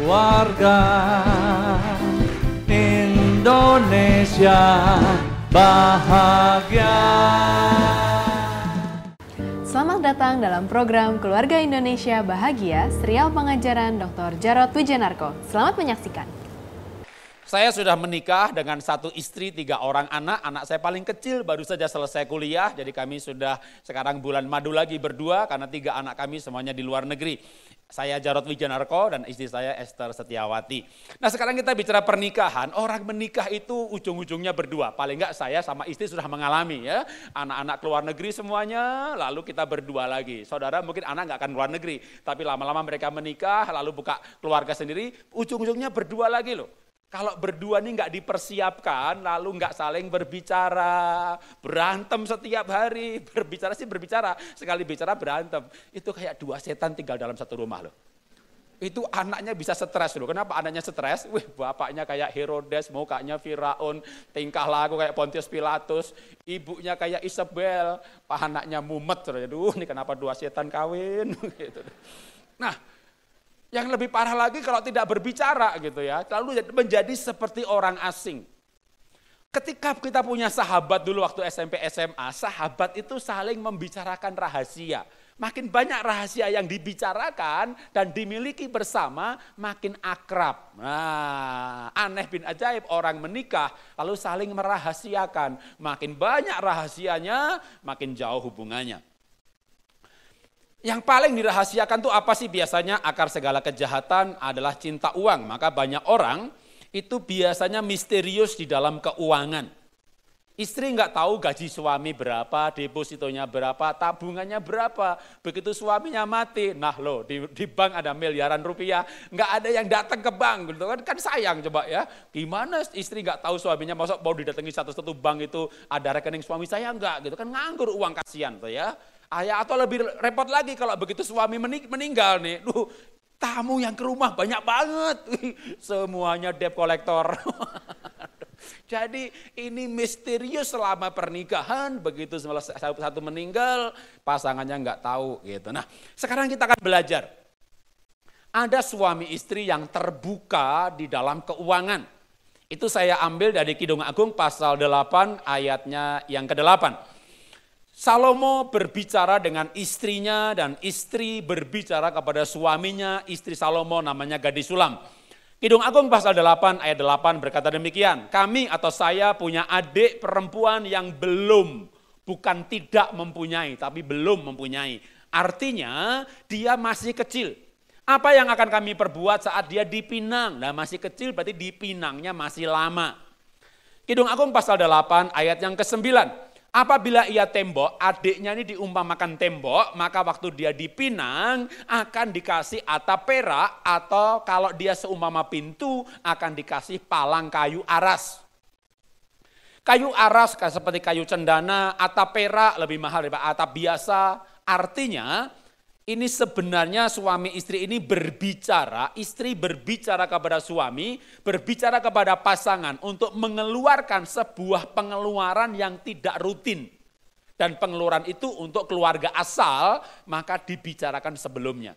Keluarga Indonesia bahagia. Selamat datang dalam program Keluarga Indonesia Bahagia, serial pengajaran Dr. Jarod Wijanarko. Selamat menyaksikan. Saya sudah menikah dengan satu istri, 3 orang anak. Anak saya paling kecil baru saja selesai kuliah. Jadi kami sudah sekarang bulan madu lagi berdua karena 3 anak kami semuanya di luar negeri. Saya Jarod Wijanarko dan istri saya Esther Setiawati. Nah sekarang kita bicara pernikahan. Orang menikah itu ujung-ujungnya berdua. Paling enggak saya sama istri sudah mengalami ya. Anak-anak keluar negeri semuanya, lalu kita berdua lagi. Saudara mungkin anak enggak akan keluar negeri. Tapi lama-lama mereka menikah, lalu buka keluarga sendiri. Ujung-ujungnya berdua lagi loh. Kalau berdua ini nggak dipersiapkan, lalu nggak saling berbicara, berantem setiap hari, berbicara sih berbicara, sekali bicara berantem. Itu kayak 2 setan tinggal dalam satu rumah loh. Itu anaknya bisa stres loh. Kenapa anaknya stres? Wih, bapaknya kayak Herodes, mukanya Firaun, tingkah laku kayak Pontius Pilatus, ibunya kayak Isabel, anaknya mumet. Aduh, ini kenapa 2 setan kawin? Gitu. Nah, yang lebih parah lagi kalau tidak berbicara gitu ya, lalu menjadi seperti orang asing. Ketika kita punya sahabat dulu waktu SMP SMA, sahabat itu saling membicarakan rahasia. Makin banyak rahasia yang dibicarakan dan dimiliki bersama, makin akrab. Nah, aneh bin ajaib, orang menikah lalu saling merahasiakan. Makin banyak rahasianya, makin jauh hubungannya. Yang paling dirahasiakan tuh apa sih biasanya? Akar segala kejahatan adalah cinta uang. Maka banyak orang itu biasanya misterius di dalam keuangan. Istri nggak tahu gaji suami berapa, depositonya berapa, tabungannya berapa. Begitu suaminya mati, nah loh di bank ada miliaran rupiah, nggak ada yang datang ke bank, gitu kan sayang coba ya. Gimana istri nggak tahu suaminya, masuk mau didatangi satu-satu bank itu ada rekening suami saya nggak, gitu kan nganggur uang kasihan tuh ya. Atau lebih repot lagi kalau begitu suami meninggal nih, tamu yang ke rumah banyak banget, semuanya debt collector. Jadi ini misterius selama pernikahan, begitu satu meninggal, pasangannya nggak tahu gitu. Nah sekarang kita akan belajar, ada suami istri yang terbuka di dalam keuangan. Itu saya ambil dari Kidung Agung pasal 8 ayatnya yang ke-8. Salomo berbicara dengan istrinya dan istri berbicara kepada suaminya, istri Salomo namanya Gadis Sulam. Kidung Agung pasal 8 ayat 8 berkata demikian, kami atau saya punya adik perempuan yang bukan tidak mempunyai, tapi belum mempunyai. Artinya dia masih kecil. Apa yang akan kami perbuat saat dia dipinang? Nah masih kecil berarti dipinangnya masih lama. Kidung Agung pasal 8 ayat yang ke-9. Apabila ia tembok, adiknya ini diumpamakan tembok, maka waktu dia dipinang akan dikasih atap perak atau kalau dia seumpama pintu akan dikasih palang kayu aras. Kayu aras seperti kayu cendana, atap perak lebih mahal daripada atap biasa. Artinya ini sebenarnya suami istri ini berbicara, istri berbicara kepada suami, berbicara kepada pasangan untuk mengeluarkan sebuah pengeluaran yang tidak rutin. Dan pengeluaran itu untuk keluarga asal, maka dibicarakan sebelumnya.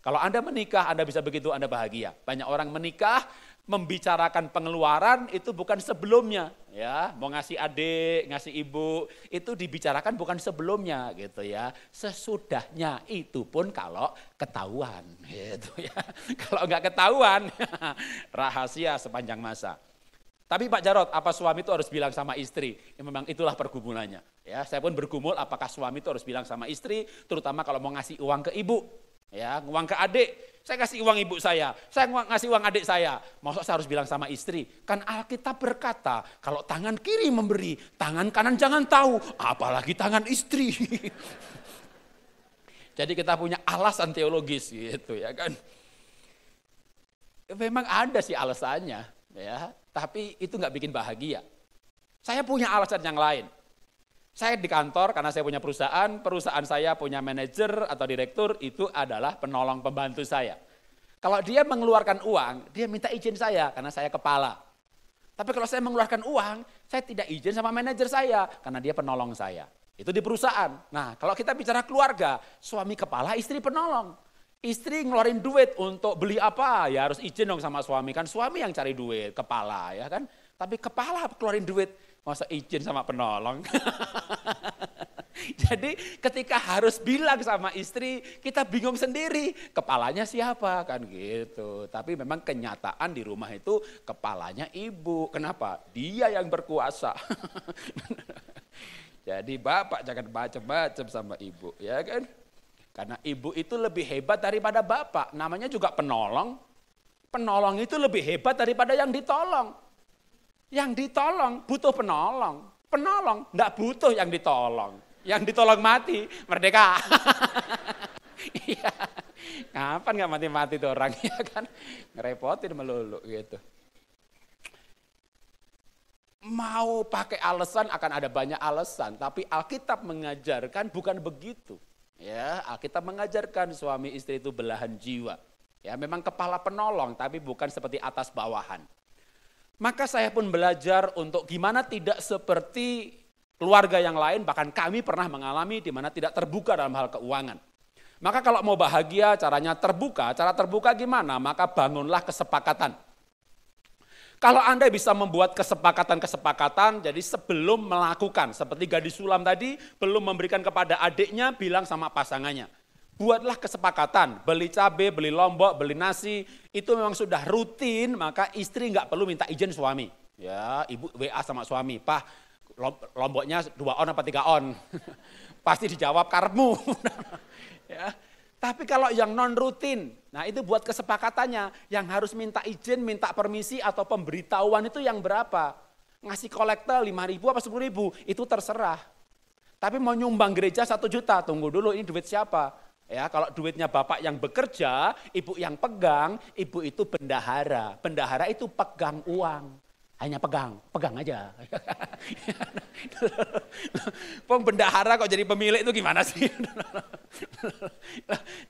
Kalau Anda menikah, Anda bisa begitu, Anda bahagia. Banyak orang menikah, membicarakan pengeluaran itu bukan sebelumnya. Ya, mau ngasih adik, ngasih ibu, itu dibicarakan bukan sebelumnya gitu ya. Sesudahnya itu pun kalau ketahuan gitu ya. Kalau enggak ketahuan, rahasia sepanjang masa. Tapi Pak Jarod, apa suami itu harus bilang sama istri? Ya, memang itulah pergumulannya. Ya, saya pun bergumul apakah suami itu harus bilang sama istri, terutama kalau mau ngasih uang ke ibu. Ya, uang ke adik, saya kasih uang ibu saya ngasih uang adik saya. Maksud saya harus bilang sama istri? Kan Alkitab berkata, kalau tangan kiri memberi, tangan kanan jangan tahu, apalagi tangan istri. Jadi kita punya alasan teologis gitu ya kan. Memang ada sih alasannya ya, tapi itu nggak bikin bahagia. Saya punya alasan yang lain. Saya di kantor karena saya punya perusahaan saya punya manajer atau direktur, itu adalah penolong pembantu saya. Kalau dia mengeluarkan uang, dia minta izin saya karena saya kepala. Tapi kalau saya mengeluarkan uang, saya tidak izin sama manajer saya karena dia penolong saya. Itu di perusahaan. Nah, kalau kita bicara keluarga, suami kepala, istri penolong. Istri ngeluarin duit untuk beli apa, ya harus izin dong sama suami. Kan suami yang cari duit, kepala ya kan. Tapi kepala keluarin duit, masa izin sama penolong. Jadi ketika harus bilang sama istri, kita bingung sendiri, kepalanya siapa kan gitu. Tapi memang kenyataan di rumah itu kepalanya ibu. Kenapa? Dia yang berkuasa. Jadi bapak jangan macam-macam sama ibu, ya kan? Karena ibu itu lebih hebat daripada bapak, namanya juga penolong. Penolong itu lebih hebat daripada yang ditolong. Yang ditolong butuh penolong, penolong enggak butuh yang ditolong. Yang ditolong mati, merdeka. Iya. Kapan nggak mati-mati tuh orang, ya kan? Ngerepotin melulu gitu. Mau pakai alasan akan ada banyak alasan, tapi Alkitab mengajarkan bukan begitu. Ya, Alkitab mengajarkan suami istri itu belahan jiwa. Ya, memang kepala penolong, tapi bukan seperti atas bawahan. Maka saya pun belajar untuk gimana tidak seperti keluarga yang lain, bahkan kami pernah mengalami di mana tidak terbuka dalam hal keuangan. Maka kalau mau bahagia caranya terbuka, cara terbuka gimana? Maka bangunlah kesepakatan. Kalau Anda bisa membuat kesepakatan-kesepakatan, jadi sebelum melakukan, seperti gadis sulam tadi, belum memberikan kepada adiknya, bilang sama pasangannya. Buatlah kesepakatan, beli cabai, beli lombok, beli nasi, itu memang sudah rutin, maka istri nggak perlu minta izin suami. Ya, ibu WA sama suami, Pak, lomboknya 2 on apa 3 on? Pasti dijawab karepmu. Ya. Tapi kalau yang non rutin, nah itu buat kesepakatannya, yang harus minta izin, minta permisi atau pemberitahuan itu yang berapa? Ngasih kolektor 5.000 apa 10.000, itu terserah. Tapi mau nyumbang gereja 1 juta, tunggu dulu ini duit siapa? Ya, kalau duitnya bapak yang bekerja, ibu yang pegang, ibu itu bendahara. Bendahara itu pegang uang. Hanya pegang aja. Bendahara kok jadi pemilik itu gimana sih?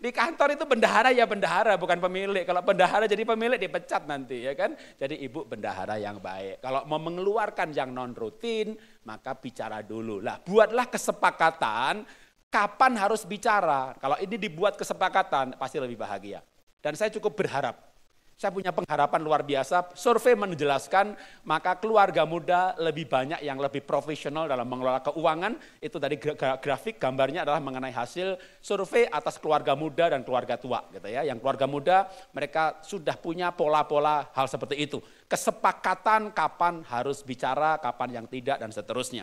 Di kantor itu bendahara ya bendahara, bukan pemilik. Kalau bendahara jadi pemilik dipecat nanti, ya kan? Jadi ibu bendahara yang baik. Kalau mau mengeluarkan yang non rutin, maka bicara dulu. Lah, buatlah kesepakatan kapan harus bicara. Kalau ini dibuat kesepakatan, pasti lebih bahagia. Dan saya cukup berharap. Saya punya pengharapan luar biasa, survei menjelaskan maka keluarga muda lebih banyak yang lebih profesional dalam mengelola keuangan. Itu tadi grafik gambarnya adalah mengenai hasil survei atas keluarga muda dan keluarga tua gitu ya. Yang keluarga muda mereka sudah punya pola-pola hal seperti itu. Kesepakatan kapan harus bicara, kapan yang tidak dan seterusnya.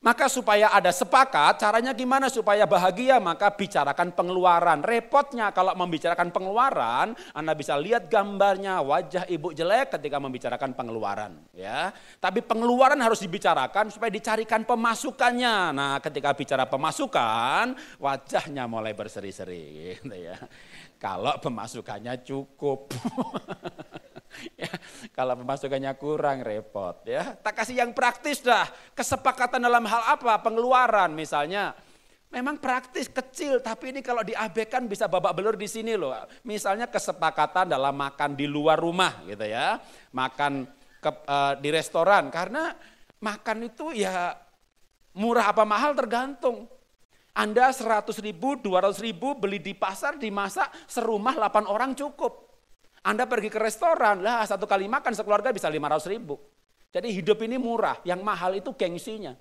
Maka supaya ada sepakat, caranya gimana supaya bahagia? Maka bicarakan pengeluaran. Repotnya kalau membicarakan pengeluaran, Anda bisa lihat gambarnya wajah ibu jelek ketika membicarakan pengeluaran. Ya, tapi pengeluaran harus dibicarakan supaya dicarikan pemasukannya. Nah, ketika bicara pemasukan, wajahnya mulai berseri-seri. Gitu ya. Kalau pemasukannya cukup. Ya, kalau pemasukannya kurang repot ya. Tak kasih yang praktis dah. Kesepakatan dalam hal apa? Pengeluaran misalnya. Memang praktis kecil tapi ini kalau diabaikan bisa babak belur di sini loh. Misalnya kesepakatan dalam makan di luar rumah gitu ya. Makan di restoran karena makan itu ya murah apa mahal tergantung. Anda 100.000, 200.000 beli di pasar dimasak serumah 8 orang cukup. Anda pergi ke restoran, lah 1 kali makan sekeluarga bisa 500.000. Jadi hidup ini murah, yang mahal itu gengsinya.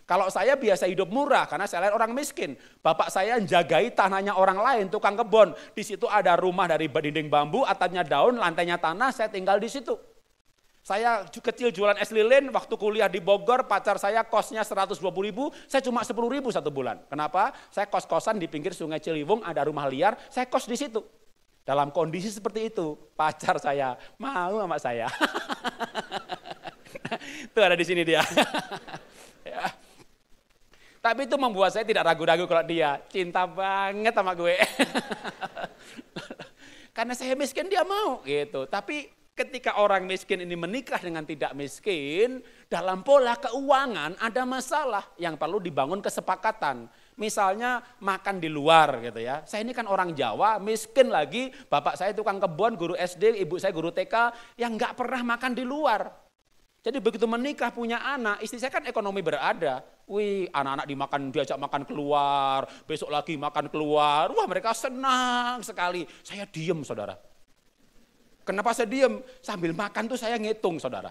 Kalau saya biasa hidup murah karena saya lihat orang miskin. Bapak saya jagai tanahnya orang lain, tukang kebun. Di situ ada rumah dari dinding bambu, atapnya daun, lantainya tanah, saya tinggal di situ. Saya kecil jualan es lilin, waktu kuliah di Bogor, pacar saya kosnya 120.000, saya cuma 10.000 1 bulan. Kenapa? Saya kos-kosan di pinggir Sungai Ciliwung, ada rumah liar, saya kos di situ. Dalam kondisi seperti itu, pacar saya mau sama saya. Tuh ada di sini dia. Ya. Tapi itu membuat saya tidak ragu-ragu kalau dia cinta banget sama gue. Karena saya miskin dia mau gitu. Tapi ketika orang miskin ini menikah dengan tidak miskin, dalam pola keuangan ada masalah yang perlu dibangun kesepakatan. Misalnya makan di luar gitu ya. Saya ini kan orang Jawa, miskin lagi, bapak saya tukang kebun, guru SD, ibu saya guru TK, yang nggak pernah makan di luar. Jadi begitu menikah punya anak, istri saya kan ekonomi berada. Wih, anak-anak diajak makan keluar, besok lagi makan keluar. Wah, mereka senang sekali. Saya diem, saudara. Kenapa saya diem? Sambil makan tuh saya ngitung, saudara.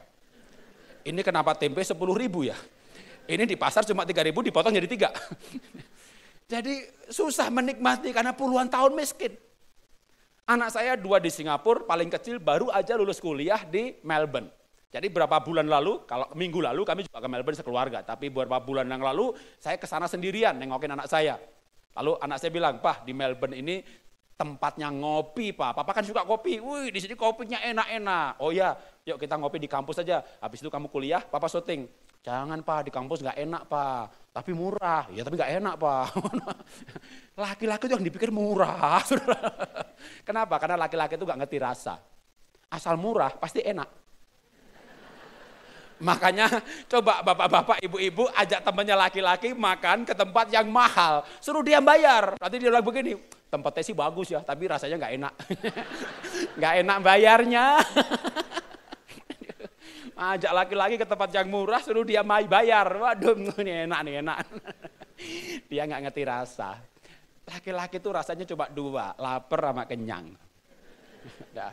Ini kenapa tempe 10.000 ya? Ini di pasar cuma 3.000, dipotong jadi 3. Jadi susah menikmati karena puluhan tahun miskin. Anak saya 2 di Singapura, paling kecil baru aja lulus kuliah di Melbourne. Jadi berapa bulan lalu, kalau minggu lalu kami juga ke Melbourne sekeluarga. Tapi beberapa bulan yang lalu saya ke sana sendirian nengokin anak saya. Lalu anak saya bilang, "Pak, di Melbourne ini tempatnya ngopi, Pak. Papa kan suka kopi. Wih, di sini kopinya enak-enak." "Oh ya, yuk kita ngopi di kampus aja. Habis itu kamu kuliah, Papa syuting." "Jangan, Pak, di kampus nggak enak, Pak. Tapi murah." "Ya, tapi nggak enak, Pak." Laki-laki itu yang dipikir murah. Kenapa? Karena laki-laki itu nggak ngerti rasa. Asal murah pasti enak. Makanya coba bapak-bapak, ibu-ibu ajak temannya laki-laki makan ke tempat yang mahal. Suruh dia bayar. Nanti dia bilang begini, "Tempatnya sih bagus ya, tapi rasanya nggak enak." Nggak enak bayarnya. Ajak laki-laki ke tempat yang murah, suruh dia bayar. Waduh, ini enak nih, enak. Dia nggak ngerti rasa. Laki-laki itu rasanya cuma 2, lapar sama kenyang. Nah,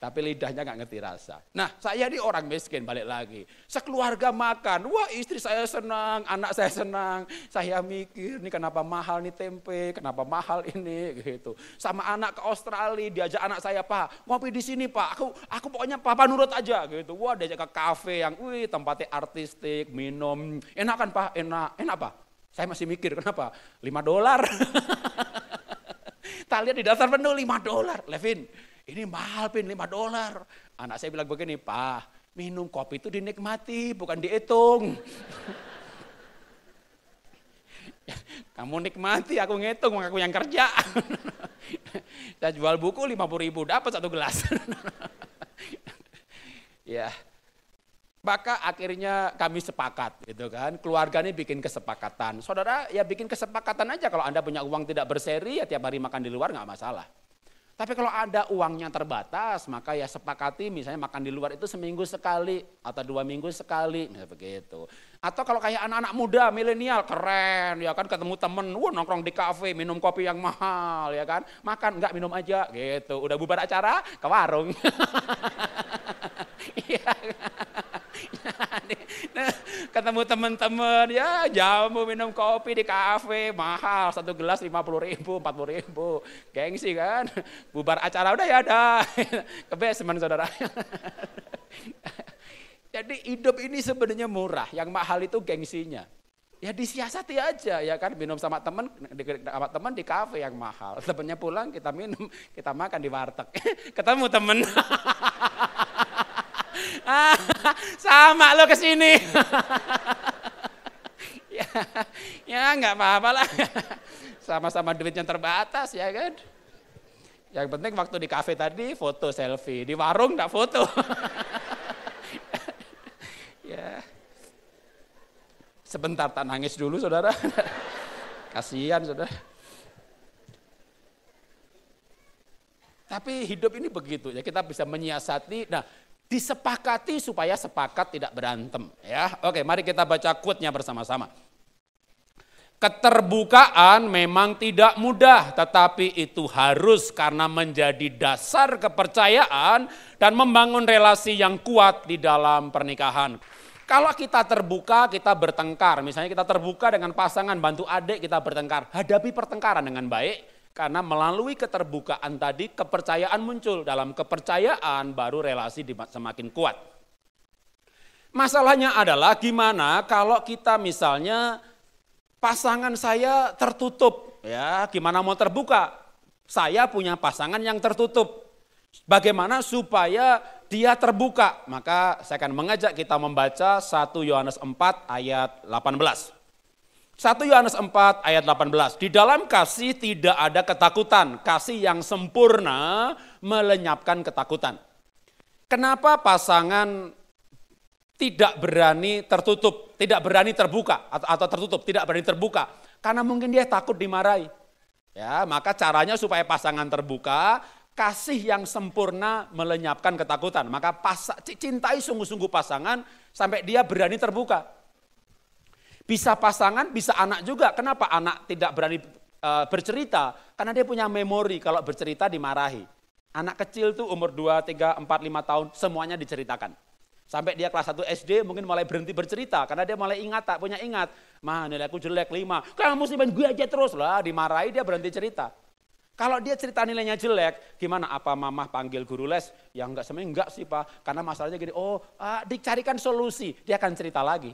tapi lidahnya nggak ngerti rasa. Nah, saya ini orang miskin, balik lagi. Sekeluarga makan, wah istri saya senang, anak saya senang. Saya mikir, nih kenapa mahal nih tempe, kenapa mahal ini, gitu. Sama anak ke Australia, diajak anak saya, "Pak, ngopi di sini, Pak. Aku pokoknya Papa nurut aja," gitu. Wah, diajak ke kafe yang, wih tempatnya artistik, minum. "Enak kan, Pak? Enak. Enak, Pak?" Saya masih mikir, kenapa? $5. Tak lihat di daftar menu $5. "Levin, ini mahal, Pin, $5. Anak saya bilang begini, "Pak, minum kopi itu dinikmati, bukan dihitung." "Kamu nikmati, aku ngitung, aku yang kerja." Saya jual buku 50.000, dapat 1 gelas. Ya, maka akhirnya kami sepakat, gitu kan. Keluarga ini bikin kesepakatan. Saudara, ya bikin kesepakatan aja. Kalau Anda punya uang tidak berseri, ya tiap hari makan di luar nggak masalah. Tapi kalau ada uangnya terbatas, maka ya sepakati misalnya makan di luar itu seminggu sekali atau 2 minggu sekali, misalnya begitu. Atau kalau kayak anak-anak muda, milenial, keren, ya kan ketemu temen, nongkrong di kafe, minum kopi yang mahal, ya kan. Makan, enggak minum aja, gitu. Udah bubar acara, ke warung. Ketemu teman-teman, ya jamu minum kopi di kafe, mahal, 1 gelas 50.000, 40.000, gengsi kan. Bubar acara udah ya ada, kebeseman saudara. Jadi hidup ini sebenarnya murah, yang mahal itu gengsinya. Ya disiasati aja ya kan, minum sama teman di kafe yang mahal. Temennya pulang, kita minum, kita makan di warteg. Ketemu temen. Sama lo kesini. Ya nggak apa-apa lah. Sama-sama duitnya terbatas ya kan. Yang penting waktu di kafe tadi foto selfie, di warung nggak foto. Ya. Sebentar tak nangis dulu saudara. Kasihan saudara. Tapi hidup ini begitu ya, kita bisa menyiasati. Nah, disepakati supaya sepakat tidak berantem ya. Oke, mari kita baca quote-nya bersama-sama. Keterbukaan memang tidak mudah, tetapi itu harus karena menjadi dasar kepercayaan dan membangun relasi yang kuat di dalam pernikahan. Kalau kita terbuka, kita bertengkar. Misalnya kita terbuka dengan pasangan, bantu adik, kita bertengkar. Hadapi pertengkaran dengan baik. Karena melalui keterbukaan tadi kepercayaan muncul. Dalam kepercayaan baru relasi semakin kuat. Masalahnya adalah gimana kalau kita misalnya pasangan saya tertutup. Ya, gimana mau terbuka? Saya punya pasangan yang tertutup. Bagaimana supaya dia terbuka? Maka saya akan mengajak kita membaca 1 Yohanes 4 ayat 18. 1 Yohanes 4 ayat 18, di dalam kasih tidak ada ketakutan, kasih yang sempurna melenyapkan ketakutan. Kenapa pasangan tidak berani tertutup, tidak berani terbuka atau tertutup, tidak berani terbuka? Karena mungkin dia takut dimarahi. Ya, maka caranya supaya pasangan terbuka, kasih yang sempurna melenyapkan ketakutan. Maka cintai sungguh-sungguh pasangan sampai dia berani terbuka. Bisa pasangan, bisa anak juga. Kenapa anak tidak berani bercerita? Karena dia punya memori kalau bercerita dimarahi. Anak kecil tuh umur 2, 3, 4, 5 tahun semuanya diceritakan. Sampai dia kelas 1 SD mungkin mulai berhenti bercerita. Karena dia mulai tak punya ingat. Mah nilai aku jelek 5. Kamu mesti main gue aja terus lah. Dimarahi dia berhenti cerita. Kalau dia cerita nilainya jelek, gimana? Apa mamah panggil guru les? Ya sebenarnya enggak sih Pak. Karena masalahnya gini, dicarikan solusi. Dia akan cerita lagi.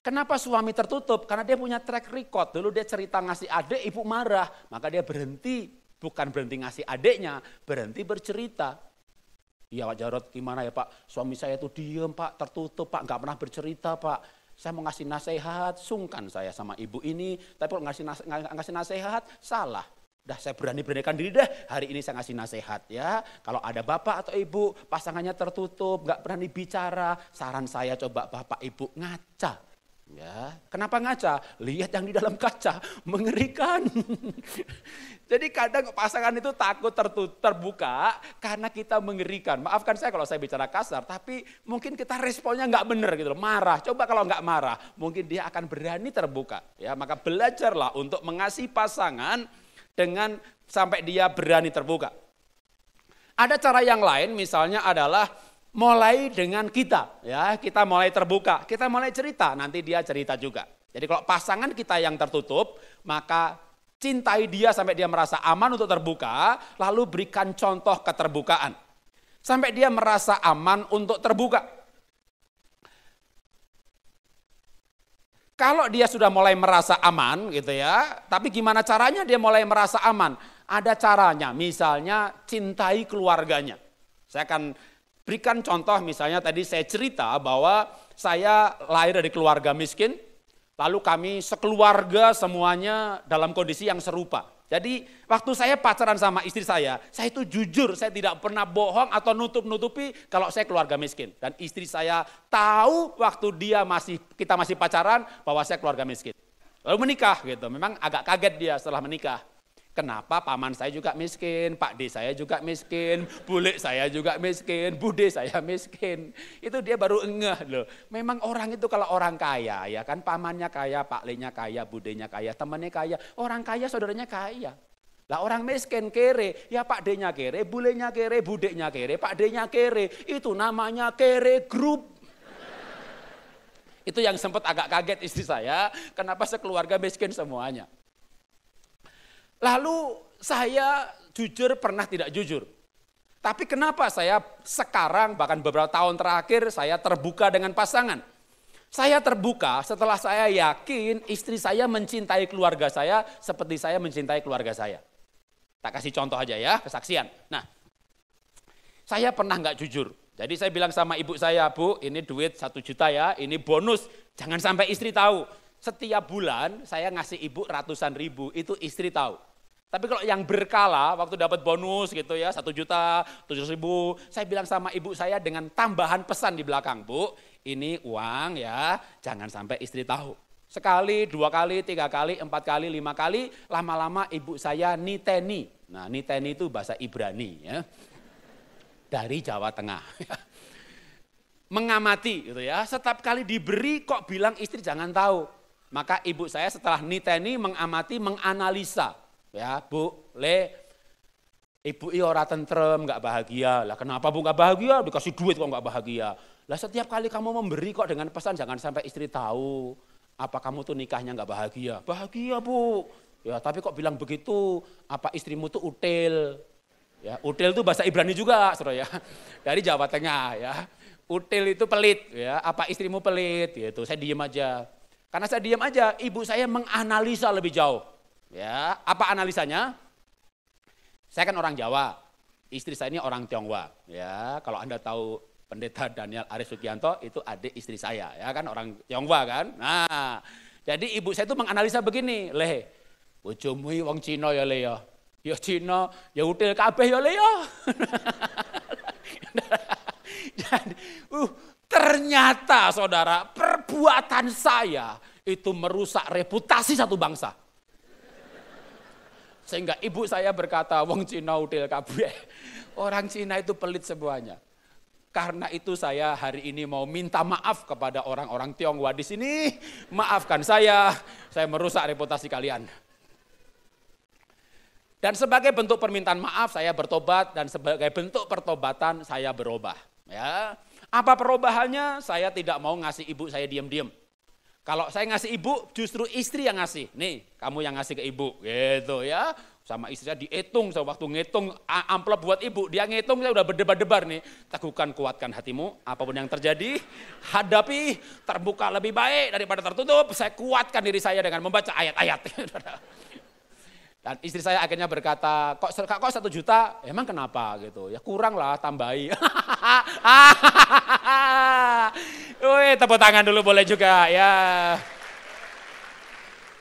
Kenapa suami tertutup? Karena dia punya track record. Dulu dia cerita ngasih adik, ibu marah. Maka dia berhenti. Bukan berhenti ngasih adiknya, berhenti bercerita. Iya Pak Jarot, gimana ya Pak? Suami saya tuh diem Pak, tertutup Pak, nggak pernah bercerita Pak. Saya mau ngasih nasihat, sungkan saya sama ibu ini. Tapi kalau ngasih nasihat, salah. Dah saya beranikan diri deh, hari ini saya ngasih nasihat ya. Kalau ada bapak atau ibu, pasangannya tertutup, nggak berani bicara. Saran saya coba bapak ibu ngaca. Ya, kenapa ngaca? Lihat yang di dalam kaca, mengerikan. Jadi kadang pasangan itu takut terbuka karena kita mengerikan. Maafkan saya kalau saya bicara kasar, tapi mungkin kita responnya nggak benar gitu loh, marah. Coba kalau nggak marah, mungkin dia akan berani terbuka. Ya, maka belajarlah untuk mengasihi pasangan dengan sampai dia berani terbuka. Ada cara yang lain, misalnya adalah mulai dengan kita, ya kita mulai terbuka, kita mulai cerita, nanti dia cerita juga. Jadi kalau pasangan kita yang tertutup, maka cintai dia sampai dia merasa aman untuk terbuka, lalu berikan contoh keterbukaan. Sampai dia merasa aman untuk terbuka. Kalau dia sudah mulai merasa aman gitu ya, tapi gimana caranya dia mulai merasa aman? Ada caranya, misalnya cintai keluarganya. Saya akan berikan contoh, misalnya tadi saya cerita bahwa saya lahir dari keluarga miskin, lalu kami sekeluarga semuanya dalam kondisi yang serupa. Jadi waktu saya pacaran sama istri saya itu jujur, saya tidak pernah bohong atau nutup-nutupi kalau saya keluarga miskin. Dan istri saya tahu waktu kita masih pacaran bahwa saya keluarga miskin. Lalu menikah gitu, memang agak kaget dia setelah menikah. Kenapa paman saya juga miskin, Pak D saya juga miskin, bule saya juga miskin, bude saya miskin. Itu dia baru ngeh loh. Memang orang itu kalau orang kaya ya kan, pamannya kaya, Pak Le-nya kaya, budenya kaya, temannya kaya. Orang kaya saudaranya kaya. Lah orang miskin kere, ya Pak D-nya kere, bulenya kere, budenya kere, Pak D-nya kere. Itu namanya kere group. Itu yang sempat agak kaget istri saya, kenapa sekeluarga miskin semuanya. Lalu saya jujur pernah tidak jujur. Tapi kenapa saya sekarang bahkan beberapa tahun terakhir saya terbuka dengan pasangan. Saya terbuka setelah saya yakin istri saya mencintai keluarga saya seperti saya mencintai keluarga saya. Tak kasih contoh aja ya, kesaksian. Nah, saya pernah nggak jujur. Jadi saya bilang sama ibu saya, Bu ini duit 1 juta ya, ini bonus. Jangan sampai istri tahu. Setiap bulan saya ngasih ibu ratusan ribu, itu istri tahu. Tapi kalau yang berkala, waktu dapat bonus gitu ya, 1 juta, 700 ribu, saya bilang sama ibu saya dengan tambahan pesan di belakang, Bu, ini uang ya, jangan sampai istri tahu. Sekali, 2 kali, 3 kali, 4 kali, 5 kali, lama-lama ibu saya niteni. Nah niteni itu bahasa Ibrani ya, dari Jawa Tengah. Mengamati gitu ya, setiap kali diberi kok bilang istri jangan tahu. Maka ibu saya setelah niteni, mengamati, menganalisa. Ya Bu, Le, ibu ora tentrem, nggak bahagia. Lah kenapa Bu nggak bahagia? Dikasih duit kok nggak bahagia. Lah setiap kali kamu memberi kok dengan pesan jangan sampai istri tahu. Apa kamu tuh nikahnya nggak bahagia? Bahagia Bu. Ya tapi kok bilang begitu? Apa istrimu tuh util? Ya util itu bahasa Ibrani juga, saudara ya. Dari Jawa Tengah ya. Util itu pelit ya. Apa istrimu pelit? Gitu. Saya diem aja. Karena saya diem aja, ibu saya menganalisa lebih jauh. Ya, apa analisanya? Saya kan orang Jawa, istri saya ini orang Tionghoa. Ya, kalau Anda tahu Pendeta Daniel Aris Sugianto itu adik istri saya, ya kan orang Tionghoa kan. Nah, jadi ibu saya itu menganalisa begini, Le, bojomu wong Cina ya Le ya. Ya Cina, ya util kabeh ya Le ya. Jadi, ternyata saudara, perbuatan saya itu merusak reputasi satu bangsa. Sehingga ibu saya berkata, wong Cina udil kabeh. Orang Cina itu pelit semuanya. Karena itu saya hari ini mau minta maaf kepada orang-orang Tionghoa di sini. Maafkan saya merusak reputasi kalian. Dan sebagai bentuk permintaan maaf saya bertobat dan sebagai bentuk pertobatan saya berubah. Ya. Apa perubahannya? Saya tidak mau ngasih ibu saya diam-diam. Kalau saya ngasih ibu, justru istri yang ngasih. Nih, kamu yang ngasih ke ibu, gitu ya. Sama istrinya dihitung, waktu ngitung amplop buat ibu, dia ngitung, saya udah berdebar-debar nih. Teguhkan, kuatkan hatimu, apapun yang terjadi, hadapi, terbuka lebih baik daripada tertutup. Saya kuatkan diri saya dengan membaca ayat-ayat. Dan istri saya akhirnya berkata, kok 1 juta, emang kenapa gitu? Ya kurang lah, tambahi. Wih, tepuk tangan dulu boleh juga ya.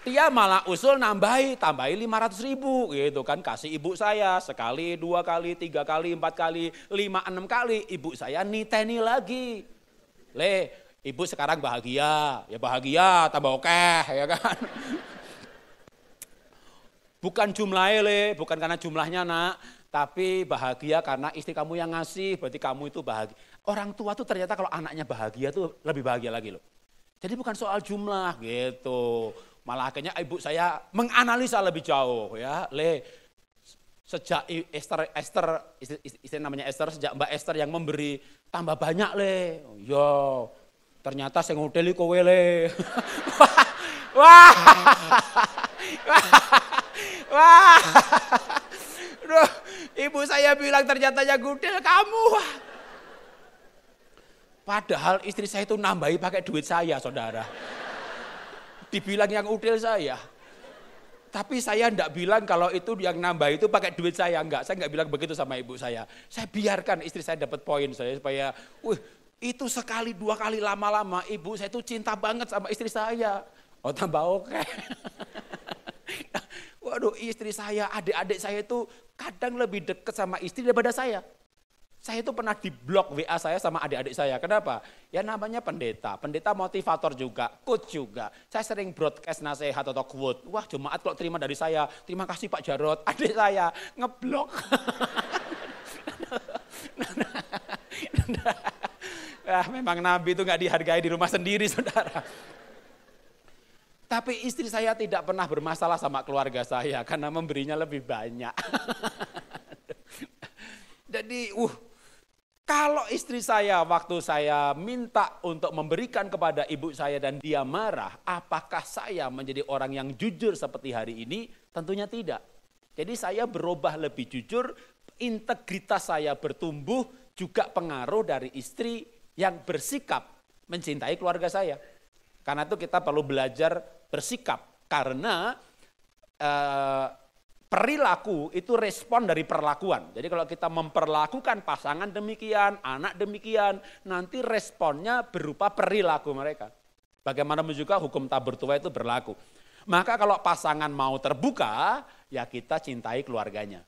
Dia malah usul tambahi 500.000 gitu kan. Kasih ibu saya sekali, 2 kali, 3 kali, 4 kali, 5, 6 kali. Ibu saya niteni lagi. Ibu sekarang bahagia, ya bahagia tambah okeh ya kan. Bukan jumlahnya bukan karena jumlahnya nak, tapi bahagia karena istri kamu yang ngasih, berarti kamu itu bahagia. Orang tua tuh ternyata kalau anaknya bahagia tuh lebih bahagia lagi loh. Jadi bukan soal jumlah gitu. Malah akhirnya ibu saya menganalisa lebih jauh ya. Sejak istri namanya Esther, sejak Mbak Esther yang memberi tambah banyak Yo, ternyata saya ngudeli kowe Wah. Wah, aduh, ibu saya bilang ternyata yang gudel kamu. Padahal istri saya itu nambahi pakai duit saya, saudara. Dibilang yang udel saya. Tapi saya enggak bilang kalau itu yang nambah itu pakai duit saya, enggak. Saya enggak bilang begitu sama ibu saya. Saya biarkan istri saya dapat poin saya supaya, itu sekali 2 kali lama-lama ibu saya itu cinta banget sama istri saya. Oh tambah oke. Waduh, istri saya, adik-adik saya itu kadang lebih dekat sama istri daripada saya. Saya itu pernah diblok WA saya sama adik-adik saya. Kenapa? Ya namanya pendeta. Pendeta motivator juga, coach juga. Saya sering broadcast nasihat atau quote. Wah, jemaat kalau terima dari saya, terima kasih Pak Jarot. Adik saya ngeblok. Memang Nabi itu gak dihargai di rumah sendiri, saudara. Tapi istri saya tidak pernah bermasalah sama keluarga saya karena memberinya lebih banyak. Jadi, kalau istri saya waktu saya minta untuk memberikan kepada ibu saya dan dia marah, apakah saya menjadi orang yang jujur seperti hari ini? Tentunya tidak. Jadi saya berubah lebih jujur, integritas saya bertumbuh, juga pengaruh dari istri yang bersikap mencintai keluarga saya. Karena itu kita perlu belajar bersikap, karena perilaku itu respon dari perlakuan. Jadi kalau kita memperlakukan pasangan demikian, anak demikian, nanti responnya berupa perilaku mereka. Bagaimanapun juga hukum tabur tuai itu berlaku. Maka kalau pasangan mau terbuka, ya kita cintai keluarganya.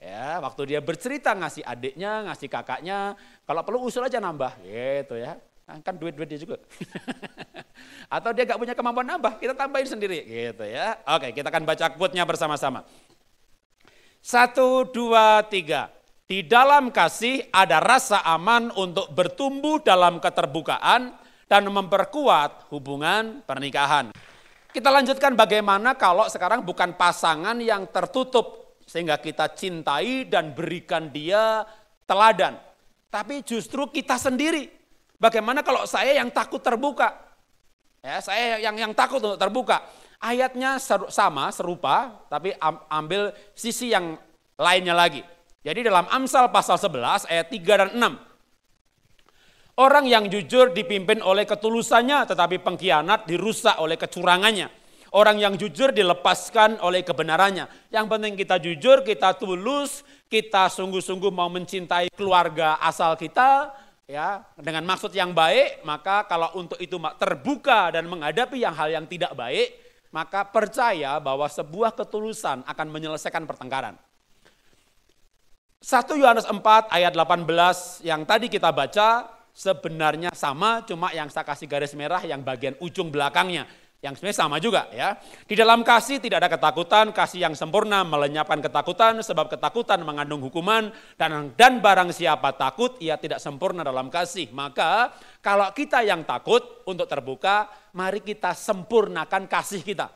Ya, waktu dia bercerita ngasih adiknya, ngasih kakaknya, kalau perlu usul aja nambah, gitu ya. Kan duit-duit dia juga. Atau dia gak punya kemampuan nambah, kita tambahin sendiri gitu ya. Oke, kita akan baca quote-nya bersama-sama. 1, 2, 3. Di dalam kasih ada rasa aman untuk bertumbuh dalam keterbukaan dan memperkuat hubungan pernikahan. Kita lanjutkan bagaimana kalau sekarang bukan pasangan yang tertutup sehingga kita cintai dan berikan dia teladan. Tapi justru kita sendiri. Bagaimana kalau saya yang takut terbuka? Ya, saya yang takut untuk terbuka. Ayatnya serupa, tapi ambil sisi yang lainnya lagi. Jadi dalam Amsal pasal 11 ayat 3 dan 6. Orang yang jujur dipimpin oleh ketulusannya, tetapi pengkhianat dirusak oleh kecurangannya. Orang yang jujur dilepaskan oleh kebenarannya. Yang penting kita jujur, kita tulus, kita sungguh-sungguh mau mencintai keluarga asal kita, ya, dengan maksud yang baik. Maka kalau untuk itu terbuka dan menghadapi hal yang tidak baik, maka percaya bahwa sebuah ketulusan akan menyelesaikan pertengkaran. 1 Yohanes 4 ayat 18 yang tadi kita baca sebenarnya sama, cuma yang saya kasih garis merah yang bagian ujung belakangnya. Yang sebenarnya sama juga ya. Di dalam kasih tidak ada ketakutan, kasih yang sempurna melenyapkan ketakutan, sebab ketakutan mengandung hukuman, dan barang siapa takut, ia tidak sempurna dalam kasih. Maka kalau kita yang takut untuk terbuka, mari kita sempurnakan kasih kita.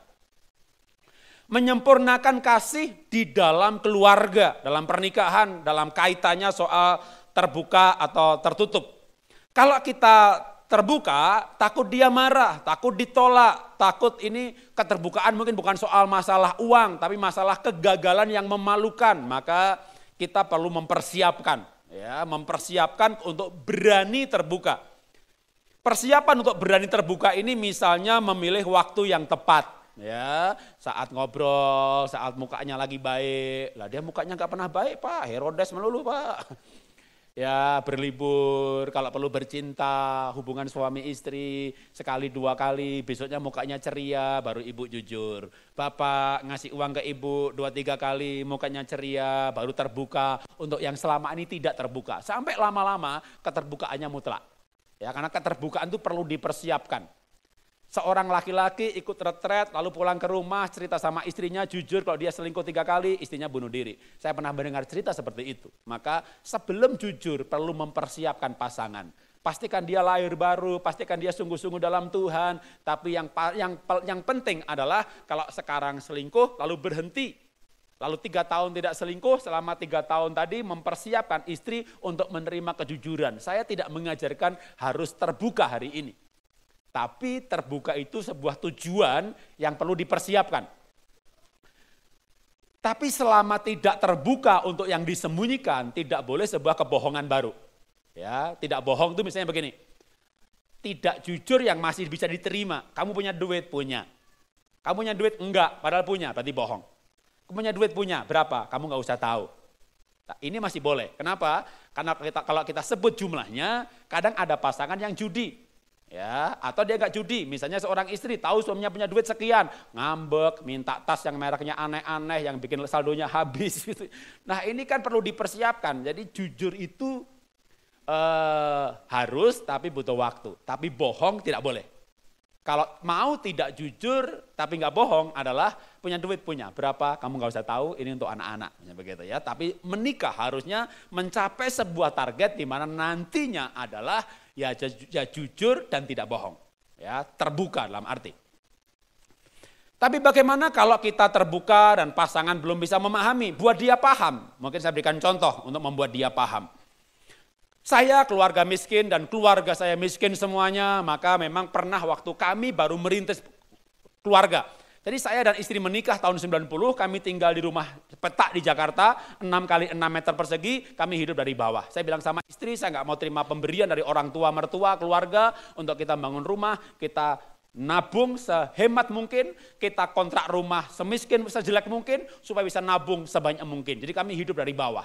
Menyempurnakan kasih di dalam keluarga, dalam pernikahan, dalam kaitannya soal terbuka atau tertutup. Kalau kita terbuka, takut dia marah, takut ditolak, takut ini keterbukaan mungkin bukan soal masalah uang, tapi masalah kegagalan yang memalukan. Maka kita perlu mempersiapkan, ya, mempersiapkan untuk berani terbuka. Persiapan untuk berani terbuka ini misalnya memilih waktu yang tepat, ya, saat ngobrol, saat mukanya lagi baik, lah dia mukanya nggak pernah baik Pak, Herodes melulu Pak. Ya berlibur, kalau perlu bercinta, hubungan suami istri, sekali dua kali, besoknya mukanya ceria, baru ibu jujur. Bapak ngasih uang ke ibu 2-3 kali, mukanya ceria, baru terbuka. Untuk yang selama ini tidak terbuka, sampai lama-lama keterbukaannya mutlak. Ya, karena keterbukaan itu perlu dipersiapkan. Seorang laki-laki ikut retret, lalu pulang ke rumah, cerita sama istrinya, jujur kalau dia selingkuh 3 kali, istrinya bunuh diri. Saya pernah mendengar cerita seperti itu. Maka sebelum jujur perlu mempersiapkan pasangan. Pastikan dia lahir baru, pastikan dia sungguh-sungguh dalam Tuhan. Tapi yang penting adalah kalau sekarang selingkuh lalu berhenti. Lalu 3 tahun tidak selingkuh, selama 3 tahun tadi mempersiapkan istri untuk menerima kejujuran. Saya tidak mengajarkan harus terbuka hari ini. Tapi terbuka itu sebuah tujuan yang perlu dipersiapkan. Tapi selama tidak terbuka untuk yang disembunyikan, tidak boleh sebuah kebohongan baru. Ya, tidak bohong itu misalnya begini. Tidak jujur yang masih bisa diterima. Kamu punya duit? Punya. Kamu punya duit? Enggak, padahal punya, berarti bohong. Kamu punya duit? Punya. Berapa? Kamu nggak usah tahu. Nah, ini masih boleh. Kenapa? Karena kalau kita sebut jumlahnya, kadang ada pasangan yang judi. Ya, atau dia nggak judi, misalnya seorang istri tahu suaminya punya duit sekian, ngambek, minta tas yang mereknya aneh-aneh, yang bikin saldonya habis. Gitu. Nah ini kan perlu dipersiapkan, jadi jujur itu harus tapi butuh waktu, tapi bohong tidak boleh. Kalau mau tidak jujur tapi nggak bohong adalah punya duit, punya berapa, kamu nggak usah tahu, ini untuk anak-anak, begitu ya. Tapi menikah harusnya mencapai sebuah target di mana nantinya adalah ya jujur dan tidak bohong, ya terbuka dalam arti. Tapi bagaimana kalau kita terbuka dan pasangan belum bisa memahami, buat dia paham. Mungkin saya berikan contoh untuk membuat dia paham. Saya keluarga miskin dan keluarga saya miskin semuanya, maka memang pernah waktu kami baru merintis keluarga. Jadi saya dan istri menikah tahun 90, kami tinggal di rumah petak di Jakarta, 6 kali 6 meter persegi, kami hidup dari bawah. Saya bilang sama istri, saya nggak mau terima pemberian dari orang tua, mertua, keluarga, untuk kita bangun rumah, kita nabung sehemat mungkin, kita kontrak rumah semiskin, sejelek mungkin, supaya bisa nabung sebanyak mungkin. Jadi kami hidup dari bawah.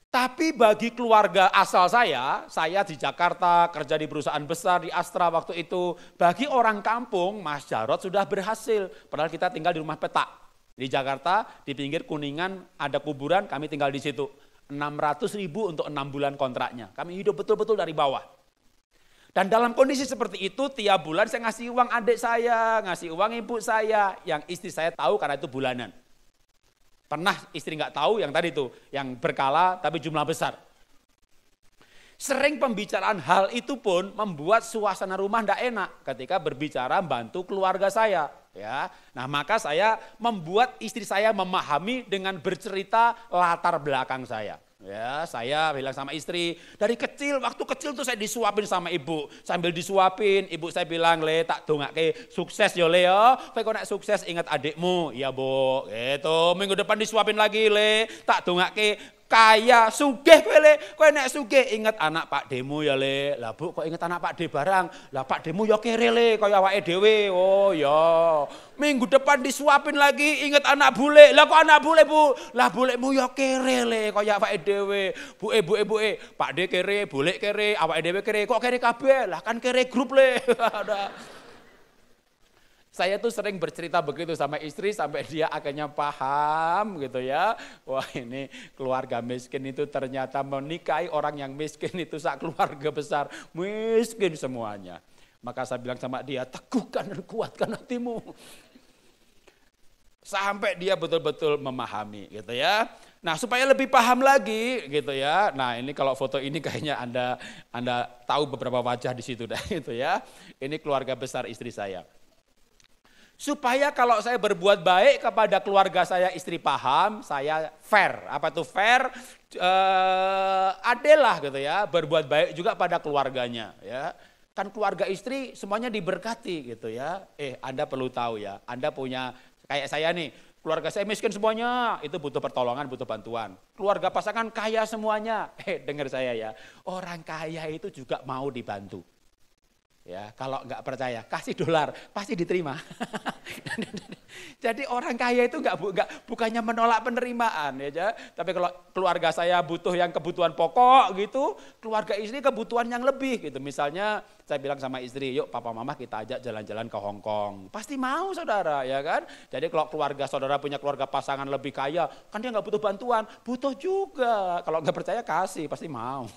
Tapi bagi keluarga asal saya di Jakarta, kerja di perusahaan besar, di Astra waktu itu. Bagi orang kampung, Mas Jarot sudah berhasil. Padahal kita tinggal di rumah petak. Di Jakarta, di pinggir Kuningan ada kuburan, kami tinggal di situ. 600.000 untuk 6 bulan kontraknya. Kami hidup betul-betul dari bawah. Dan dalam kondisi seperti itu, tiap bulan saya ngasih uang adik saya, ngasih uang ibu saya, yang istri saya tahu karena itu bulanan. Pernah istri nggak tahu yang tadi tuh, yang berkala tapi jumlah besar. Sering pembicaraan hal itu pun membuat suasana rumah nggak enak ketika berbicara bantu keluarga saya. Ya, nah maka saya membuat istri saya memahami dengan bercerita latar belakang saya. Ya, saya bilang sama istri, dari kecil, waktu kecil tuh saya disuapin sama ibu. Sambil disuapin, ibu saya bilang, "Le, tak dongake sukses yo Le yo. Kowe nek sukses ingat adikmu." "Iya, Bu." Gitu. Minggu depan disuapin lagi, "Le, tak dongake kaya sugih kowe Le. Kowe nek sugih ingat anak Pak Demu ya Le." "Lah Bu, kok ingat anak Pak De barang? Lah Pak Demu yo kere Le, kaya awake dhewe." "Oh ya." Minggu depan disuapin lagi, ingat anak bule. "Lah kok anak bule Bu?" "Lah bulemu yo kere Le, kaya awake dhewe." Bu, Pak De kere, bule kere, awake dhewe kere. "Kok kere kabeh?" "Lah kan kere grup Le." Saya tuh sering bercerita begitu sama istri sampai dia akhirnya paham gitu ya. Wah ini keluarga miskin itu ternyata menikahi orang yang miskin itu sak keluarga besar. Miskin semuanya. Maka saya bilang sama dia, teguhkan dan kuatkan hatimu. Sampai dia betul-betul memahami gitu ya. Nah supaya lebih paham lagi gitu ya. Nah ini kalau foto ini kayaknya Anda tahu beberapa wajah di situ dah gitu ya. Ini keluarga besar istri saya. Supaya kalau saya berbuat baik kepada keluarga saya, istri paham, saya fair. Apa itu fair? Adil lah gitu ya, berbuat baik juga pada keluarganya ya. Kan keluarga istri semuanya diberkati gitu ya. Anda perlu tahu ya, Anda punya, kayak saya nih, keluarga saya miskin semuanya, itu butuh pertolongan, butuh bantuan. Keluarga pasangan kaya semuanya, dengar saya ya, orang kaya itu juga mau dibantu. Ya, kalau nggak percaya, kasih dolar, pasti diterima. Jadi orang kaya itu bukannya menolak penerimaan ya, tapi kalau keluarga saya butuh yang kebutuhan pokok gitu, keluarga istri kebutuhan yang lebih gitu. Misalnya saya bilang sama istri, yuk papa mama kita ajak jalan-jalan ke Hong Kong. Pasti mau saudara ya kan. Jadi kalau keluarga saudara punya keluarga pasangan lebih kaya, kan dia nggak butuh bantuan, butuh juga. Kalau nggak percaya kasih, pasti mau.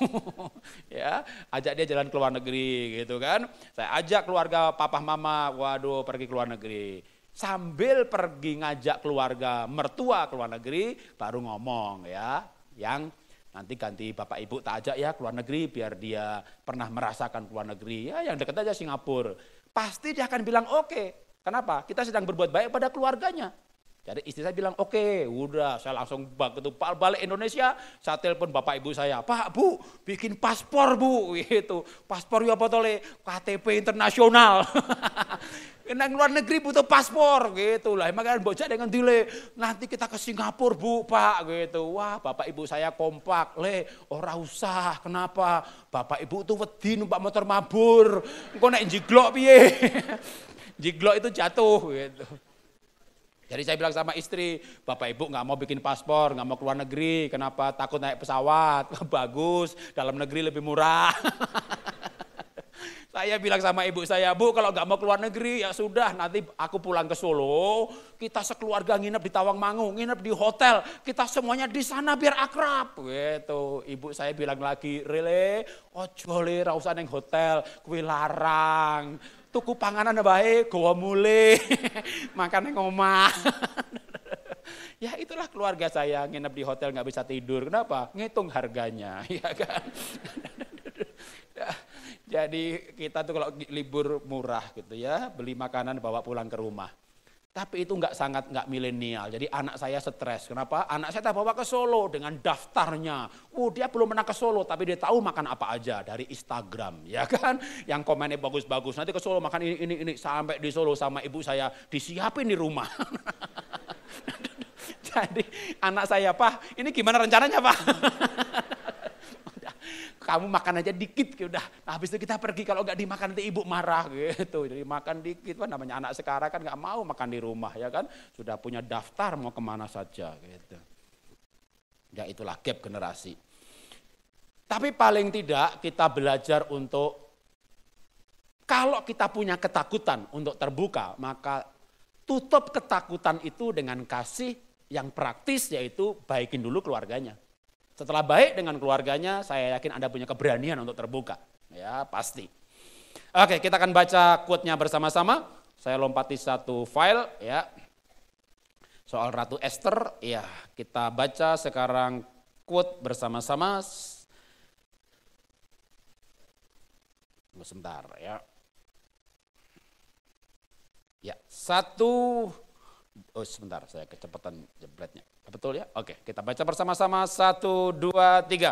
Ya, ajak dia jalan ke luar negeri gitu kan. Saya ajak keluarga papa mama, waduh pergi ke luar negeri. Sambil pergi ngajak keluarga mertua ke luar negeri, baru ngomong ya, yang nanti ganti bapak ibu tak ajak ya ke luar negeri biar dia pernah merasakan ke luar negeri. Ya yang dekat aja Singapura. Pasti dia akan bilang oke. Kenapa? Kita sedang berbuat baik pada keluarganya. Jadi istri saya bilang oke, udah saya langsung begitu balik Indonesia, saya telepon bapak ibu saya, Pak Bu bikin paspor Bu, gitu. Paspor ya potole KTP internasional. Nang luar negeri butuh paspor gitu lah, makanya bocah dengan delay, nanti kita ke Singapura Bu Pak gitu. Wah bapak ibu saya kompak, ora usah, kenapa? Bapak ibu tuh wedi numpak motor mabur, engko nek jiglok piye? Jiglok itu jatuh gitu. Jadi saya bilang sama istri, bapak ibu nggak mau bikin paspor, nggak mau keluar negeri, kenapa? Takut naik pesawat, bagus, dalam negeri lebih murah. Saya bilang sama ibu saya, Bu kalau nggak mau keluar negeri ya sudah, nanti aku pulang ke Solo, kita sekeluarga nginep di Tawangmangu, nginep di hotel, kita semuanya di sana biar akrab. Gitu. Ibu saya bilang lagi, Rele, ojo le, ra usah neng hotel, kuwi larang. Tuku panganan baik, gowo mule, makan yang omah. Ya itulah keluarga saya, nginep di hotel nggak bisa tidur. Kenapa? Ngitung harganya, ya kan. Jadi kita tuh kalau libur murah gitu ya, beli makanan bawa pulang ke rumah. Tapi itu nggak milenial. Jadi anak saya stres. Kenapa? Anak saya tak bawa ke Solo dengan daftarnya. Dia belum pernah ke Solo, tapi dia tahu makan apa aja dari Instagram, ya kan? Yang komennya bagus-bagus. Nanti ke Solo makan ini sampai di Solo sama ibu saya disiapin di rumah. Jadi anak saya, Pak, ini gimana rencananya, Pak? Kamu makan aja dikit, udah. Nah, habis itu kita pergi, kalau nggak dimakan nanti ibu marah gitu. Jadi makan dikit, namanya anak sekarang kan nggak mau makan di rumah ya kan. Sudah punya daftar mau kemana saja gitu. Ya itulah gap generasi. Tapi paling tidak kita belajar untuk, kalau kita punya ketakutan untuk terbuka, maka tutup ketakutan itu dengan kasih yang praktis, yaitu baikin dulu keluarganya. Setelah baik dengan keluarganya, saya yakin Anda punya keberanian untuk terbuka. Ya, pasti. Oke, kita akan baca quote-nya bersama-sama. Saya lompati satu file ya. Soal Ratu Esther, ya, kita baca sekarang quote bersama-sama. Sebentar ya. Ya, sebentar, saya kecepatan jebretnya. Betul ya? Oke, kita baca bersama-sama. 1, 2, 3.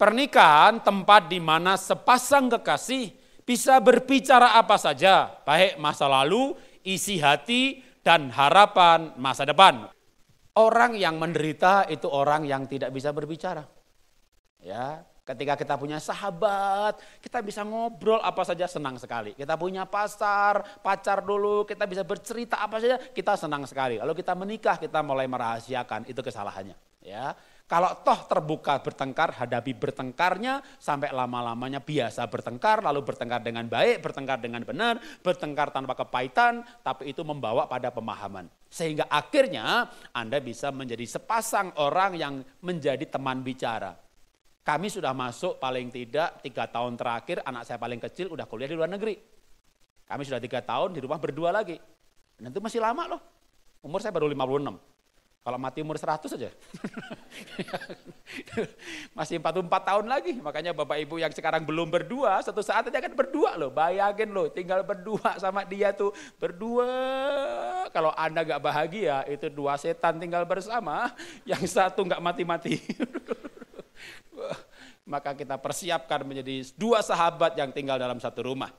Pernikahan tempat di mana sepasang kekasih bisa berbicara apa saja, baik masa lalu, isi hati, dan harapan masa depan. Orang yang menderita itu orang yang tidak bisa berbicara. Ya, ketika kita punya sahabat, kita bisa ngobrol apa saja, senang sekali. Kita punya pacar dulu, kita bisa bercerita apa saja, kita senang sekali. Lalu kita menikah, kita mulai merahasiakan, itu kesalahannya. Ya, kalau toh terbuka bertengkar, hadapi bertengkarnya sampai lama-lamanya biasa bertengkar, lalu bertengkar dengan baik, bertengkar dengan benar, bertengkar tanpa kepahitan, tapi itu membawa pada pemahaman. Sehingga akhirnya Anda bisa menjadi sepasang orang yang menjadi teman bicara. Kami sudah masuk paling tidak 3 tahun terakhir, anak saya paling kecil udah kuliah di luar negeri. Kami sudah 3 tahun di rumah berdua lagi. Dan itu masih lama loh. Umur saya baru 56. Kalau mati umur 100 aja. Masih 44 tahun lagi. Makanya Bapak Ibu yang sekarang belum berdua, suatu saat aja akan berdua loh. Bayangin loh, tinggal berdua sama dia tuh. Berdua. Kalau Anda gak bahagia, itu 2 setan tinggal bersama. Yang satu gak mati-mati. Maka kita persiapkan menjadi 2 sahabat yang tinggal dalam satu rumah.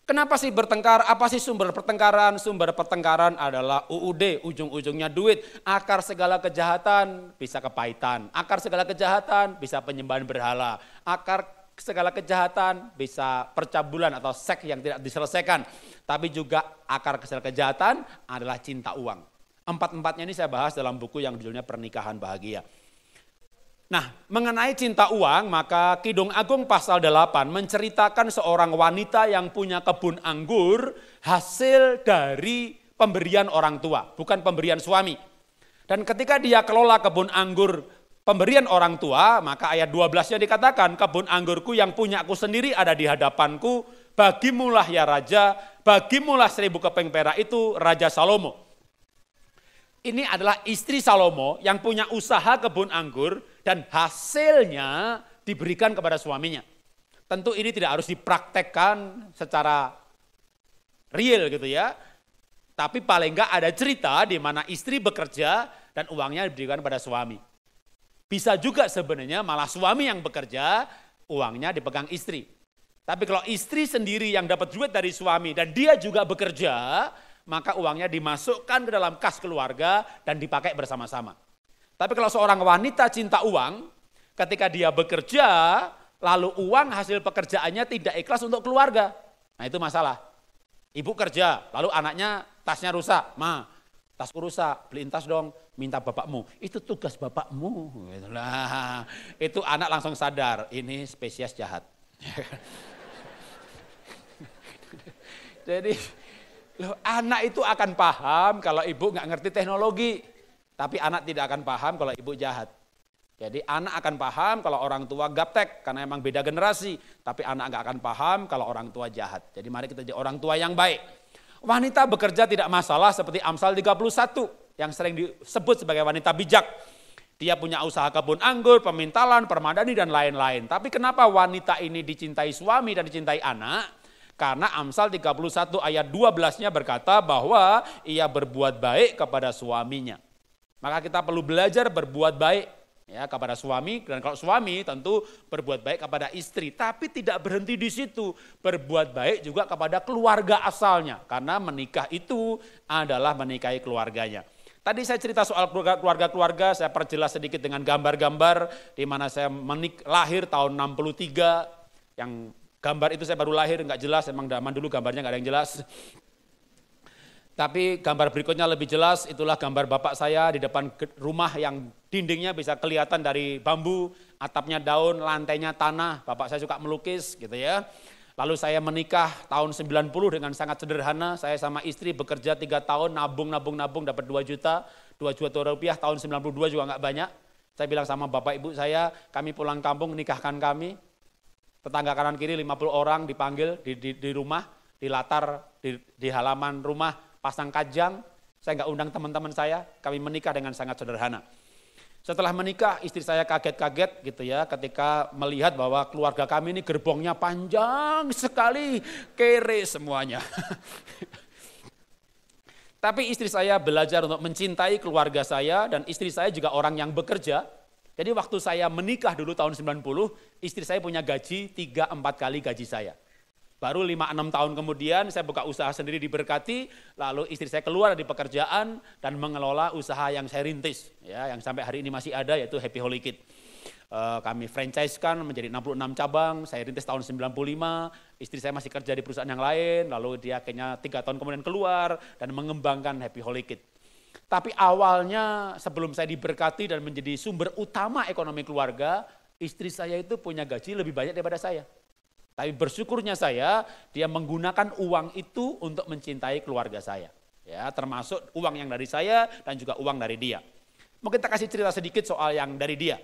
Kenapa sih bertengkar? Apa sih sumber pertengkaran? Sumber pertengkaran adalah UUD, ujung-ujungnya duit. Akar segala kejahatan bisa kepahitan. Akar segala kejahatan bisa penyembahan berhala. Akar segala kejahatan bisa percabulan atau seks yang tidak diselesaikan. Tapi juga akar segala kejahatan adalah cinta uang. 4-4-nya ini saya bahas dalam buku yang judulnya Pernikahan Bahagia. Nah, mengenai cinta uang, maka Kidung Agung pasal 8 menceritakan seorang wanita yang punya kebun anggur hasil dari pemberian orang tua, bukan pemberian suami. Dan ketika dia kelola kebun anggur pemberian orang tua, maka ayat 12-nya dikatakan, kebun anggurku yang punya aku sendiri ada di hadapanku, bagimulah ya raja, bagimulah 1000 keping perak itu Raja Salomo. Ini adalah istri Salomo yang punya usaha kebun anggur dan hasilnya diberikan kepada suaminya. Tentu ini tidak harus dipraktekkan secara real gitu ya. Tapi paling enggak ada cerita di mana istri bekerja dan uangnya diberikan pada suami. Bisa juga sebenarnya malah suami yang bekerja, uangnya dipegang istri. Tapi kalau istri sendiri yang dapat duit dari suami dan dia juga bekerja, maka uangnya dimasukkan ke dalam kas keluarga dan dipakai bersama-sama. Tapi kalau seorang wanita cinta uang, ketika dia bekerja, lalu uang hasil pekerjaannya tidak ikhlas untuk keluarga. Nah itu masalah. Ibu kerja, lalu anaknya tasnya rusak. Ma, tasku rusak, beliin tas dong, minta bapakmu. Itu tugas bapakmu. Nah, itu anak langsung sadar, ini spesies jahat. Jadi, loh, anak itu akan paham kalau ibu nggak ngerti teknologi, tapi anak tidak akan paham kalau ibu jahat. Jadi anak akan paham kalau orang tua gaptek karena emang beda generasi, tapi anak nggak akan paham kalau orang tua jahat. Jadi mari kita jadi orang tua yang baik. Wanita bekerja tidak masalah seperti Amsal 31 yang sering disebut sebagai wanita bijak. Dia punya usaha kebun anggur, pemintalan, permadani dan lain-lain. Tapi kenapa wanita ini dicintai suami dan dicintai anak? Karena Amsal 31 ayat 12-nya berkata bahwa ia berbuat baik kepada suaminya. Maka kita perlu belajar berbuat baik ya kepada suami, dan kalau suami tentu berbuat baik kepada istri. Tapi tidak berhenti di situ, berbuat baik juga kepada keluarga asalnya. Karena menikah itu adalah menikahi keluarganya. Tadi saya cerita soal keluarga-keluarga, saya perjelas sedikit dengan gambar-gambar di mana saya lahir tahun 63, yang gambar itu saya baru lahir, nggak jelas, emang zaman dulu gambarnya nggak ada yang jelas. Tapi gambar berikutnya lebih jelas, itulah gambar bapak saya di depan rumah yang dindingnya bisa kelihatan dari bambu, atapnya daun, lantainya tanah. Bapak saya suka melukis gitu ya. Lalu saya menikah tahun 90 dengan sangat sederhana, saya sama istri bekerja 3 tahun, nabung dapat 2 juta rupiah, tahun 92 juga nggak banyak. Saya bilang sama bapak ibu saya, kami pulang kampung nikahkan kami. Tetangga kanan kiri 50 orang dipanggil di rumah, di latar, di halaman rumah, pasang kajang. Saya nggak undang teman-teman saya, kami menikah dengan sangat sederhana. Setelah menikah istri saya kaget-kaget gitu ya ketika melihat bahwa keluarga kami ini gerbongnya panjang sekali, kere semuanya. Tapi istri saya belajar untuk mencintai keluarga saya dan istri saya juga orang yang bekerja. Jadi waktu saya menikah dulu tahun 90, istri saya punya gaji 3-4 kali gaji saya. Baru 5-6 tahun kemudian saya buka usaha sendiri diberkati, lalu istri saya keluar dari pekerjaan dan mengelola usaha yang saya rintis, ya, yang sampai hari ini masih ada, yaitu Happy Holy Kid. Kami franchise-kan menjadi 66 cabang, saya rintis tahun 95, istri saya masih kerja di perusahaan yang lain, lalu dia akhirnya 3 tahun kemudian keluar dan mengembangkan Happy Holy Kid. Tapi awalnya sebelum saya diberkati dan menjadi sumber utama ekonomi keluarga, istri saya itu punya gaji lebih banyak daripada saya. Tapi bersyukurnya saya, dia menggunakan uang itu untuk mencintai keluarga saya. Ya, termasuk uang yang dari saya dan juga uang dari dia. Mungkin kita kasih cerita sedikit soal yang dari dia.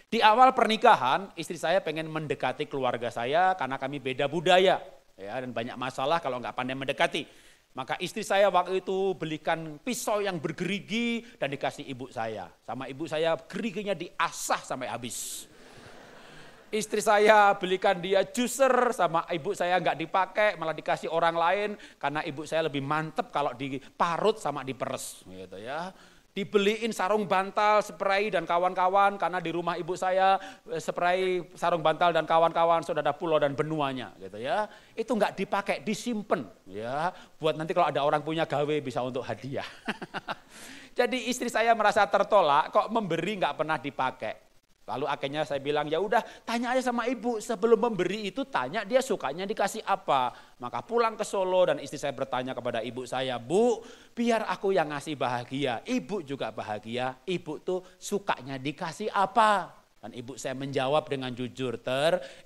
Di awal pernikahan, istri saya pengen mendekati keluarga saya karena kami beda budaya. ya, dan banyak masalah kalau nggak pandai mendekati. Maka istri saya waktu itu belikan pisau yang bergerigi dan dikasih ibu saya. Sama ibu saya geriginya diasah sampai habis. Istri saya belikan dia juicer, sama ibu saya nggak dipakai, malah dikasih orang lain karena ibu saya lebih mantep kalau diparut sama diperes, gitu ya. Dibeliin sarung bantal, spray dan kawan-kawan karena di rumah ibu saya spray, sarung bantal dan kawan-kawan sudah ada pulau dan benuanya, gitu ya. Itu nggak dipakai, disimpan, ya. Buat nanti kalau ada orang punya gawe bisa untuk hadiah. Jadi istri saya merasa tertolak, kok memberi nggak pernah dipakai. Lalu akhirnya saya bilang, ya udah tanya aja sama ibu, sebelum memberi itu tanya dia sukanya dikasih apa. Maka pulang ke Solo dan istri saya bertanya kepada ibu saya, Bu, biar aku yang ngasih bahagia, ibu juga bahagia, ibu tuh sukanya dikasih apa? Dan ibu saya menjawab dengan jujur,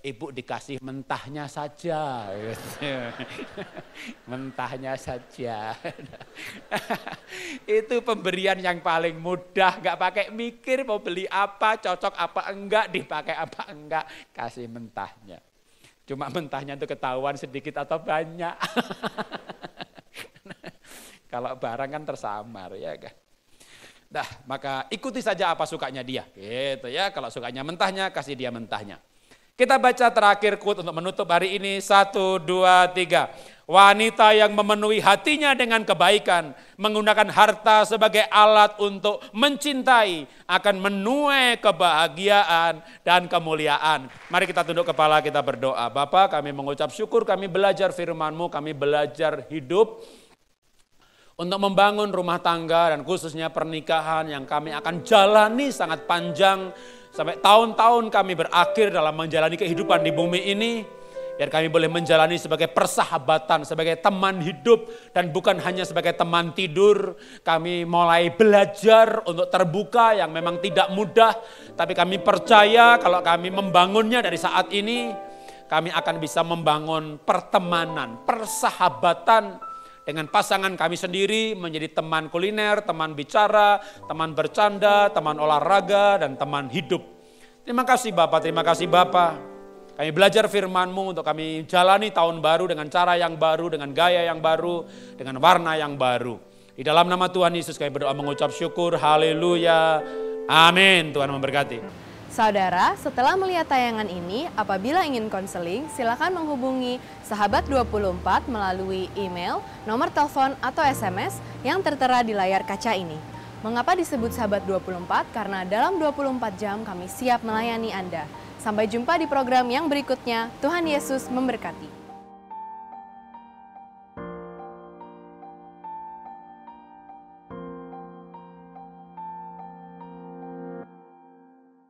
ibu dikasih mentahnya saja. Mentahnya saja. Itu pemberian yang paling mudah, gak pakai mikir mau beli apa, cocok apa enggak, dipakai apa enggak, kasih mentahnya. Cuma mentahnya itu ketahuan sedikit atau banyak. Kalau barang kan tersamar, ya kan. Nah, maka ikuti saja apa sukanya dia, gitu ya. Kalau sukanya mentahnya, kasih dia mentahnya. Kita baca terakhir quote untuk menutup hari ini, 1, 2, 3. Wanita yang memenuhi hatinya dengan kebaikan, menggunakan harta sebagai alat untuk mencintai, akan menuai kebahagiaan dan kemuliaan. Mari kita tunduk kepala, kita berdoa. Bapa, kami mengucap syukur, kami belajar firman-Mu, kami belajar hidup untuk membangun rumah tangga dan khususnya pernikahan yang kami akan jalani sangat panjang sampai tahun-tahun kami berakhir dalam menjalani kehidupan di bumi ini. Biar kami boleh menjalani sebagai persahabatan, sebagai teman hidup dan bukan hanya sebagai teman tidur. Kami mulai belajar untuk terbuka yang memang tidak mudah, tapi kami percaya kalau kami membangunnya dari saat ini, kami akan bisa membangun pertemanan, persahabatan dengan pasangan kami sendiri, menjadi teman kuliner, teman bicara, teman bercanda, teman olahraga, dan teman hidup. Terima kasih Bapak, terima kasih Bapak. Kami belajar firman-Mu untuk kami jalani tahun baru dengan cara yang baru, dengan gaya yang baru, dengan warna yang baru. Di dalam nama Tuhan Yesus kami berdoa mengucap syukur, haleluya, amin. Tuhan memberkati. Saudara, setelah melihat tayangan ini, apabila ingin konseling, silakan menghubungi Sahabat 24 melalui email, nomor telepon, atau SMS yang tertera di layar kaca ini. Mengapa disebut Sahabat 24? Karena dalam 24 jam kami siap melayani Anda. Sampai jumpa di program yang berikutnya. Tuhan Yesus memberkati.